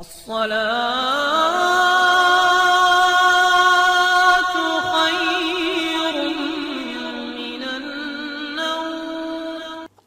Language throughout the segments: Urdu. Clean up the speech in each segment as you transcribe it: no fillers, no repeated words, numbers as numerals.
الصلاة خير من النوم۔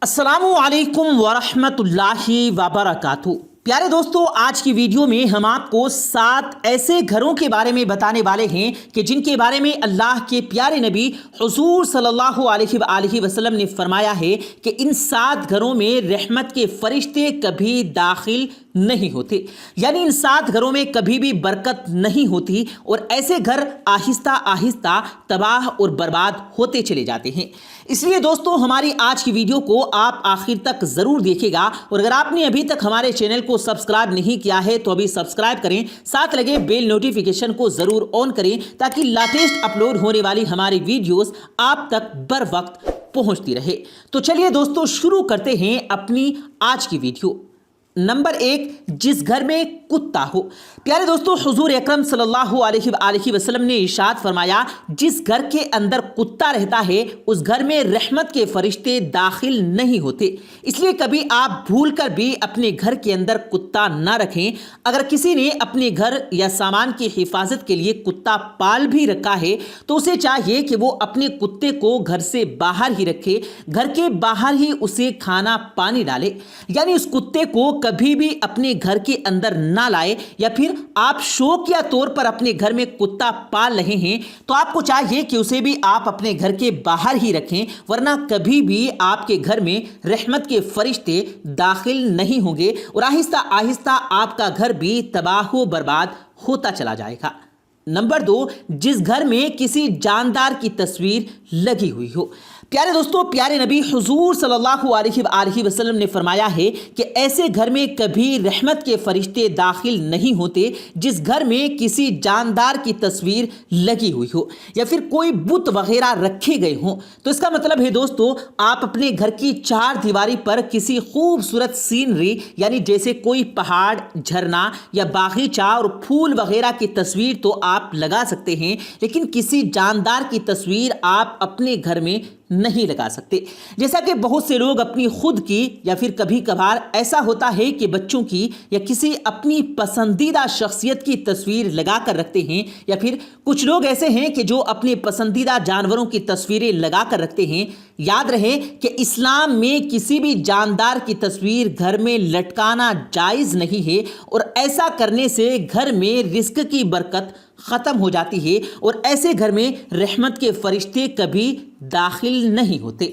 السلام علیکم ورحمۃ اللہ وبرکاتہ۔ پیارے دوستو، آج کی ویڈیو میں ہم آپ کو 7 ایسے گھروں کے بارے میں بتانے والے ہیں کہ جن کے بارے میں اللہ کے پیارے نبی حضور صلی اللہ علیہ وآلہ وسلم نے فرمایا ہے کہ ان 7 گھروں میں رحمت کے فرشتے کبھی داخل نہیں ہوتے، یعنی ان 7 گھروں میں کبھی بھی برکت نہیں ہوتی اور ایسے گھر آہستہ آہستہ تباہ اور برباد ہوتے چلے جاتے ہیں۔ اس لیے دوستو، ہماری آج کی ویڈیو کو آپ آخر تک ضرور دیکھیں گا، اور اگر آپ نے ابھی تک ہمارے چینل کو سبسکرائب نہیں کیا ہے تو ابھی سبسکرائب کریں، ساتھ لگے بیل نوٹیفیکیشن کو ضرور آن کریں تاکہ لیٹسٹ اپلوڈ ہونے والی ہماری ویڈیوز آپ تک بر وقت پہنچتی رہے۔ تو چلیے دوستو، شروع کرتے ہیں اپنی آج کی ویڈیو۔ نمبر 1، جس گھر میں کتا ہو۔ پیارے دوستو، حضور اکرم صلی اللہ علیہ وآلہ وسلم نے ارشاد فرمایا، جس گھر کے اندر کتا رہتا ہے اس گھر میں رحمت کے فرشتے داخل نہیں ہوتے۔ اس لیے کبھی آپ بھول کر بھی اپنے گھر کے اندر کتا نہ رکھیں۔ اگر کسی نے اپنے گھر یا سامان کی حفاظت کے لیے کتا پال بھی رکھا ہے تو اسے چاہیے کہ وہ اپنے کتے کو گھر سے باہر ہی رکھے، گھر کے باہر ہی اسے کھانا پانی ڈالے، یعنی اس کتے کو کبھی بھی اپنے گھر کے اندر نہ لائے۔ یا پھر آپ شوقیہ طور پر اپنے گھر میں کتا پال رہے ہیں تو آپ کو چاہیے کہ اسے بھی آپ اپنے گھر کے باہر ہی رکھیں، ورنہ کبھی بھی آپ کے گھر میں رحمت کے فرشتے داخل نہیں ہوں گے اور آہستہ آہستہ آپ کا گھر بھی تباہ و برباد ہوتا چلا جائے گا۔ نمبر 2، جس گھر میں کسی جاندار کی تصویر لگی ہوئی ہو۔ پیارے دوستو، پیارے نبی حضور صلی اللہ علیہ وآلہ وسلم نے فرمایا ہے کہ ایسے گھر میں کبھی رحمت کے فرشتے داخل نہیں ہوتے جس گھر میں کسی جاندار کی تصویر لگی ہوئی ہو یا پھر کوئی بت وغیرہ رکھے گئے ہوں۔ تو اس کا مطلب ہے دوستو، آپ اپنے گھر کی 4 دیواری پر کسی خوبصورت سینری، یعنی جیسے کوئی پہاڑ، جھرنا یا باغیچہ اور پھول وغیرہ کی تصویر تو آپ لگا سکتے ہیں، لیکن کسی جاندار کی تصویر آپ اپنے گھر میں نہیں لگا سکتے۔ جیسا کہ بہت سے لوگ اپنی خود کی یا پھر کبھی کبھار ایسا ہوتا ہے کہ بچوں کی یا کسی اپنی پسندیدہ شخصیت کی تصویر لگا کر رکھتے ہیں، یا پھر کچھ لوگ ایسے ہیں کہ جو اپنے پسندیدہ جانوروں کی تصویریں لگا کر رکھتے ہیں۔ یاد رہے کہ اسلام میں کسی بھی جاندار کی تصویر گھر میں لٹکانا جائز نہیں ہے، اور ایسا کرنے سے گھر میں رزق کی برکت ختم ہو جاتی ہے اور ایسے گھر میں رحمت کے فرشتے کبھی داخل نہیں ہوتے۔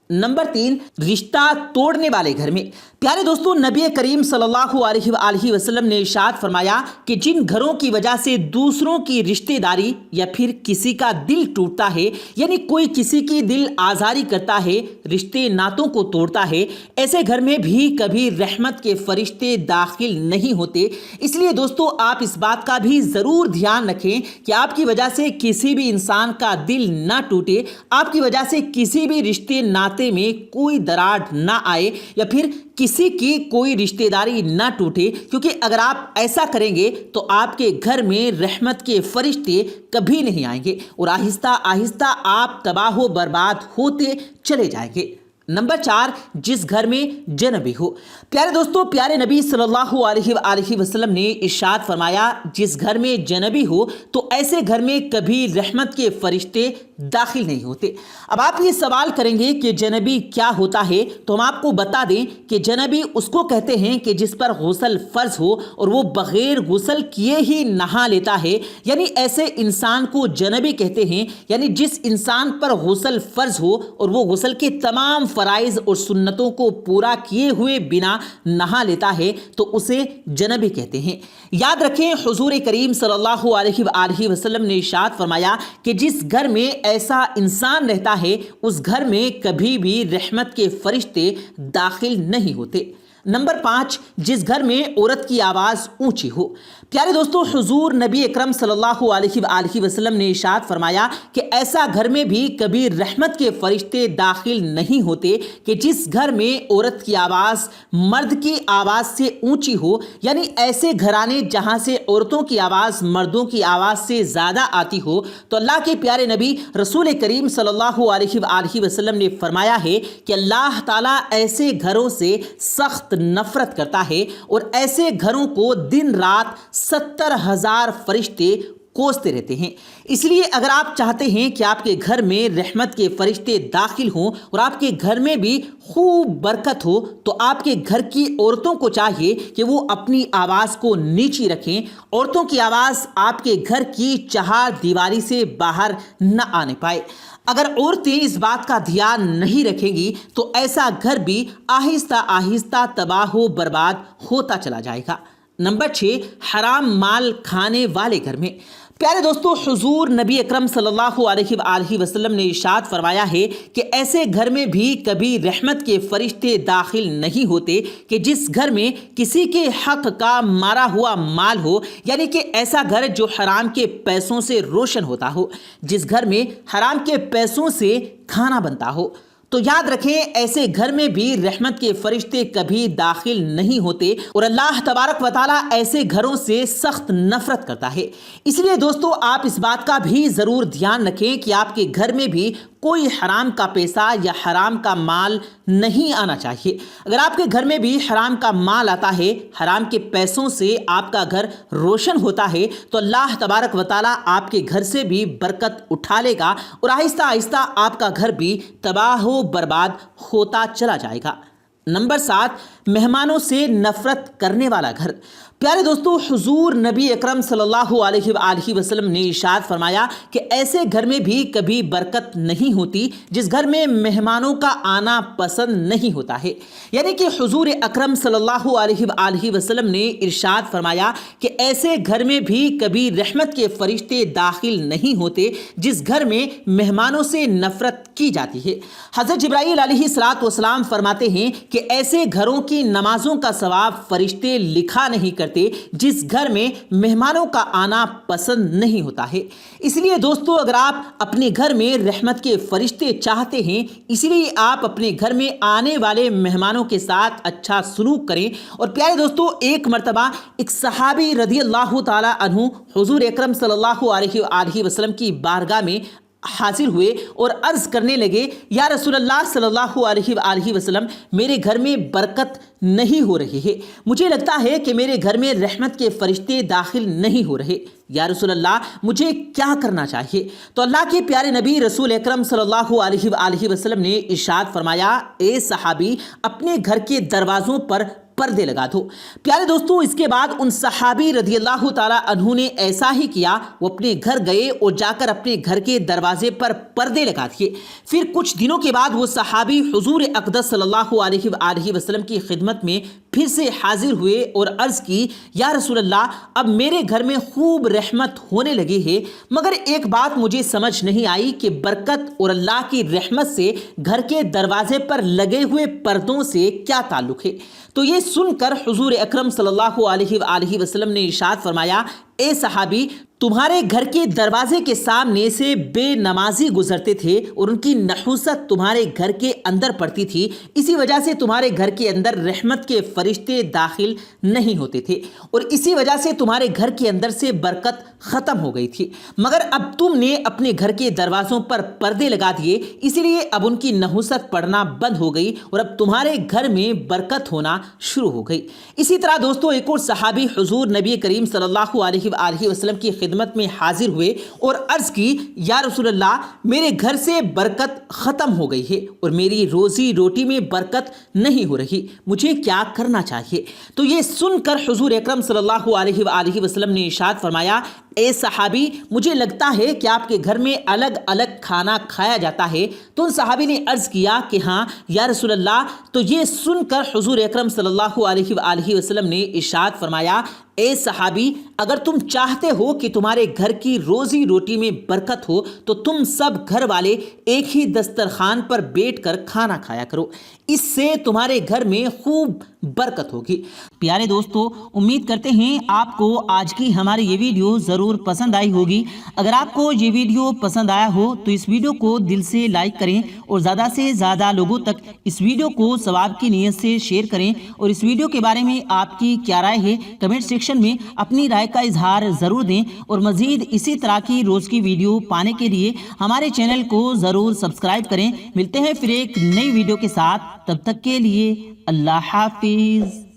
نمبر 3، رشتہ توڑنے والے گھر میں۔ پیارے دوستو، نبی کریم صلی اللہ علیہ وآلہ وسلم نے ارشاد فرمایا کہ جن گھروں کی وجہ سے دوسروں کی رشتہ داری یا پھر کسی کا دل ٹوٹتا ہے، یعنی کوئی کسی کی دل آزاری کرتا ہے، رشتے ناتوں کو توڑتا ہے، ایسے گھر میں بھی کبھی رحمت کے فرشتے داخل نہیں ہوتے۔ اس لیے دوستو، آپ اس بات کا بھی ضرور دھیان رکھیں کہ آپ کی وجہ سے کسی بھی انسان کا دل نہ ٹوٹے، آپ کی وجہ سے کسی بھی رشتے ناتے میں کوئی دراڑ نہ آئے یا پھر کسی کی کوئی رشتہ داری نہ ٹوٹے، کیونکہ اگر آپ ایسا کریں گے تو آپ کے گھر میں رحمت کے فرشتے کبھی نہیں آئیں گے اور آہستہ آہستہ آپ تباہ و برباد ہوتے چلے جائیں گے۔ نمبر 4، جس گھر میں جنبی ہو۔ پیارے دوستو، پیارے نبی صلی اللہ علیہ وآلہ وسلم نے ارشاد فرمایا، جس گھر میں جنبی ہو تو ایسے گھر میں کبھی رحمت کے فرشتے داخل نہیں ہوتے۔ اب آپ یہ سوال کریں گے کہ جنبی کیا ہوتا ہے، تو ہم آپ کو بتا دیں کہ جنبی اس کو کہتے ہیں کہ جس پر غسل فرض ہو اور وہ بغیر غسل کیے ہی نہا لیتا ہے، یعنی ایسے انسان کو جنبی کہتے ہیں۔ یعنی جس انسان پر غسل فرض ہو اور وہ غسل کے تمام فرائض اور سنتوں کو پورا کیے ہوئے بنا نہا لیتا ہے تو اسے جنبی کہتے ہیں۔ یاد رکھیں، حضور کریم صلی اللہ علیہ وآلہ وسلم نے ارشاد فرمایا کہ جس گھر میں ایسا انسان رہتا ہے اس گھر میں کبھی بھی رحمت کے فرشتے داخل نہیں ہوتے۔ نمبر 5، جس گھر میں عورت کی آواز اونچی ہو۔ پیارے دوستو، حضور نبی اکرم صلی اللہ علیہ وآلہ وسلم نے ارشاد فرمایا کہ ایسا گھر میں بھی کبھی رحمت کے فرشتے داخل نہیں ہوتے کہ جس گھر میں عورت کی آواز مرد کی آواز سے اونچی ہو، یعنی ایسے گھرانے جہاں سے عورتوں کی آواز مردوں کی آواز سے زیادہ آتی ہو۔ تو اللہ کے پیارے نبی رسول کریم صلی اللہ علیہ وآلہ وسلم نے فرمایا ہے کہ اللہ تعالیٰ ایسے گھروں سے سخت نفرت کرتا ہے اور ایسے گھروں کو دن رات 70,000 فرشتے کوستے رہتے ہیں۔ اس لیے اگر آپ چاہتے ہیں کہ آپ کے گھر میں رحمت کے فرشتے داخل ہوں اور آپ کے گھر میں بھی خوب برکت ہو، تو آپ کے گھر کی عورتوں کو چاہیے کہ وہ اپنی آواز کو نیچی رکھیں۔ عورتوں کی آواز آپ کے گھر کی چہار دیواری سے باہر نہ آنے پائے۔ اگر عورتیں اس بات کا دھیان نہیں رکھیں گی تو ایسا گھر بھی آہستہ آہستہ تباہ و برباد ہوتا چلا جائے گا۔ نمبر 6، حرام مال کھانے والے گھر میں۔ پیارے دوستو، حضور نبی اکرم صلی اللہ علیہ وآلہ وسلم نے ارشاد فرمایا ہے کہ ایسے گھر میں بھی کبھی رحمت کے فرشتے داخل نہیں ہوتے کہ جس گھر میں کسی کے حق کا مارا ہوا مال ہو، یعنی کہ ایسا گھر جو حرام کے پیسوں سے روشن ہوتا ہو، جس گھر میں حرام کے پیسوں سے کھانا بنتا ہو۔ تو یاد رکھیں، ایسے گھر میں بھی رحمت کے فرشتے کبھی داخل نہیں ہوتے اور اللہ تبارک و تعالیٰ ایسے گھروں سے سخت نفرت کرتا ہے۔ اس لیے دوستو، آپ اس بات کا بھی ضرور دھیان رکھیں کہ آپ کے گھر میں بھی کوئی حرام کا پیسہ یا حرام کا مال نہیں آنا چاہیے۔ اگر آپ کے گھر میں بھی حرام کا مال آتا ہے، حرام کے پیسوں سے آپ کا گھر روشن ہوتا ہے، تو اللہ تبارک و تعالیٰ آپ کے گھر سے بھی برکت اٹھا لے گا اور آہستہ آہستہ آپ کا گھر بھی تباہ و برباد ہوتا چلا جائے گا۔ نمبر 7، مہمانوں سے نفرت کرنے والا گھر۔ پیارے دوستو، حضور نبی اکرم صلی اللہ علیہ وآلہ وسلم نے ارشاد فرمایا کہ ایسے گھر میں بھی کبھی برکت نہیں ہوتی جس گھر میں مہمانوں کا آنا پسند نہیں ہوتا ہے۔ یعنی کہ حضور اکرم صلی اللہ علیہ وآلہ وسلم نے ارشاد فرمایا کہ ایسے گھر میں بھی کبھی رحمت کے فرشتے داخل نہیں ہوتے جس گھر میں مہمانوں سے نفرت کی جاتی ہے۔ حضرت جبرائیل علیہ السلام فرماتے ہیں کہ ایسے گھروں کی نمازوں کا ثواب فرشتے لکھا نہیں کرتے جس گھر میں مہمانوں کا آنا پسند نہیں ہوتا ہے۔ اس لیے دوستو، اگر آپ اپنے گھر میں رحمت کے فرشتے چاہتے ہیں، اس لیے آپ اپنے گھر میں آنے والے مہمانوں کے ساتھ اچھا سلوک کریں۔ اور پیارے دوستو، ایک مرتبہ ایک صحابی رضی اللہ تعالی عنہ حضور اکرم صلی اللہ علیہ وآلہ وسلم کی بارگاہ میں حاضر ہوئے اور عرض کرنے لگے، یا رسول اللہ صلی اللہ علیہ وآلہ وسلم، میرے گھر میں برکت نہیں ہو رہی ہے، مجھے لگتا ہے کہ میرے گھر میں رحمت کے فرشتے داخل نہیں ہو رہے، یا رسول اللہ مجھے کیا کرنا چاہیے؟ تو اللہ کے پیارے نبی رسول اکرم صلی اللہ علیہ وآلہ وسلم نے ارشاد فرمایا، اے صحابی، اپنے گھر کے دروازوں پر پردے لگا دو۔ پیارے دوستو، اس کے بعد ان صحابی رضی اللہ تعالی عنہ نے ایسا ہی کیا۔ وہ اپنے گھر گئے اور جا کر اپنے گھر کے دروازے پر پردے لگا دیے۔ پھر کچھ دنوں کے بعد وہ صحابی حضور اقدس صلی اللہ علیہ وآلہ وسلم کی خدمت میں پھر سے حاضر ہوئے اور عرض کی، یا رسول اللہ، اب میرے گھر میں خوب رحمت ہونے لگی ہے، مگر ایک بات مجھے سمجھ نہیں آئی کہ برکت اور اللہ کی رحمت سے گھر کے دروازے پر لگے ہوئے پردوں سے کیا تعلق ہے؟ تو یہ سن کر حضور اکرم صلی اللہ علیہ وآلہ وسلم نے ارشاد فرمایا، اے صحابی، تمہارے گھر کے دروازے کے سامنے سے بے نمازی گزرتے تھے اور ان کی نحوست تمہارے گھر کے اندر پڑتی تھی، اسی وجہ سے تمہارے گھر کے اندر رحمت کے فرشتے داخل نہیں ہوتے تھے اور اسی وجہ سے تمہارے گھر کے اندر سے برکت ختم ہو گئی تھی، مگر اب تم نے اپنے گھر کے دروازوں پر پردے لگا دیے، اسی لیے اب ان کی نحوست پڑنا بند ہو گئی اور اب تمہارے گھر میں برکت ہونا شروع ہو گئی۔ اسی طرح دوستو، ایک اور صحابی حضور نبی کریم صلی اللہ علیہ وآلہ وسلم کی خدمت میں حاضر ہوئے اور عرض کی، یا رسول اللہ، میرے گھر سے برکت ختم ہو گئی ہے اور میری روزی روٹی میں برکت نہیں ہو رہی، مجھے کیا کرنا چاہیے؟ تو یہ سن کر حضور اکرم صلی اللہ علیہ وآلہ وسلم نے ارشاد فرمایا، اے صحابی مجھے لگتا ہے کہ آپ کے گھر میں الگ الگ کھانا کھایا جاتا ہے۔ تو ان صحابی نے عرض کیا کہ ہاں یا رسول اللہ۔ تو یہ سن کر حضور اکرم صلی اللہ علیہ وآلہ وسلم نے ارشاد فرمایا اے صحابی اگر تم چاہتے ہو کہ تمہارے گھر کی روزی روٹی میں برکت ہو تو تم سب گھر والے ایک ہی دسترخوان پر بیٹھ کر کھانا کھایا کرو، اس سے تمہارے گھر میں خوب برکت ہوگی۔ پیارے دوستو امید کرتے ہیں آپ کو آج کی ہماری یہ ویڈیو ضرور پسند آئی ہوگی۔ اگر آپ کو یہ ویڈیو پسند آیا ہو تو اس ویڈیو کو دل سے لائک کریں اور زیادہ سے زیادہ لوگوں تک اس ویڈیو کو ثواب کی نیت سے شیئر کریں، اور اس ویڈیو کے بارے میں آپ کی کیا رائے ہے کمنٹ سیکشن میں اپنی رائے کا اظہار ضرور دیں، اور مزید اسی طرح کی روز کی ویڈیو پانے کے لیے ہمارے چینل کو ضرور سبسکرائب کریں۔ ملتے ہیں پھر ایک نئی ویڈیو کے ساتھ، تب تک کے لیے اللہ حافظ۔